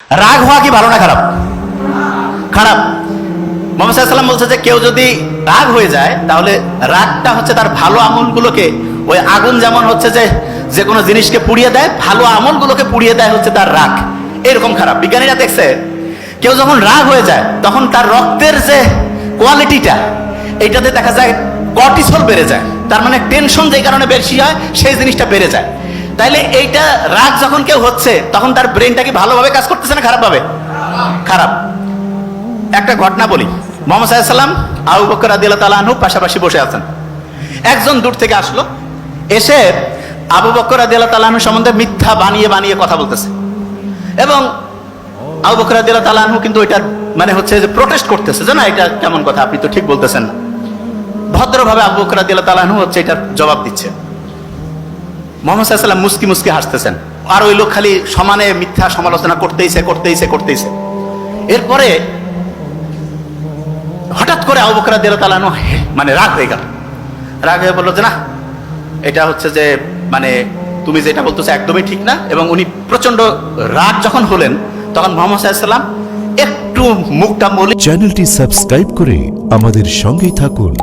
রাগ হওয়া কি ভালো না খারাপ? খারাপ। মুহাম্মদ সাল্লাল্লাহু আলাইহি ওয়াসাল্লাম বলছে যে কেউ যদি রাগ হয়ে যায় তাহলে রাগটা হচ্ছে তার ভালো আমলগুলোকে, ওই আগুন যেমন হচ্ছে যে কোনো জিনিসকে পুড়িয়ে দেয়, ভালো আমলগুলোকে পুড়িয়ে দেয় হচ্ছে তার রাগ। এরকম খারাপ। বিজ্ঞানীরা দেখছে কেউ যখন রাগ হয়ে যায় তখন তার রক্তের যে কোয়ালিটিটা, এইটাতে দেখা যায় কর্টিসল বেড়ে যায়। তার মানে টেনশন যেই কারণে বেশি হয় সেই জিনিসটা বেড়ে যায়। তাইলে এইটা রাগ যখন কেউ হচ্ছে তখন তার ব্রেনটা কি ভালোভাবে কাজ করতেছে না খারাপভাবে? খারাপ। একটা ঘটনা বলি। মুহাম্মদ সাল্লাল্লাহু আলাইহি ওয়াসাল্লাম আবু বকর রাদিয়াল্লাহু তাআলা আনহু পাশাপাশি বসে আছেন। একজন দূর থেকে আসলো, এসে আবু বকর রাদিয়াল্লাহু তাআলা আনহু সম্বন্ধে মিথ্যা বানিয়ে বানিয়ে কথা বলতেছে এবং আবু বকর রাদিয়াল্লাহু তাআলা আনহু কিন্তু এটা মানে হচ্ছে যে প্রোটেস্ট করতেছে যে না, এটা কেমন কথা, আপনি তো ঠিক বলতেছেন না। ভদ্রভাবে আবু বকর রাদিয়াল্লাহু তাআলা আনহু হচ্ছে এটার জবাব দিচ্ছে। মুহাম্মদ সাল্লাল্লাহু আলাইহি ওয়াসাল্লাম মুস্কি মুস্কি হাসতেছেন, আর ওই লোক খালি সমানে মিথ্যা সমালোচনা করতেইছে। এরপরে হঠাৎ করে আবু বকর রাদিয়াল্লাহু তাআলা আনহু মানে রাগ হয়ে গেল। রাগ হয়ে বলল যে না, এটা হচ্ছে যে মানে তুমি যেটা বলতেছো একদমই ঠিক না। এবং উনি প্রচন্ড রাগ যখন হলেন তখন মুহাম্মদ সাল্লাল্লাহু আলাইহি ওয়াসাল্লাম একটু মুখটা মলিন। চ্যানেলটি সাবস্ক্রাইব করে আমাদের সঙ্গেই থাকুন।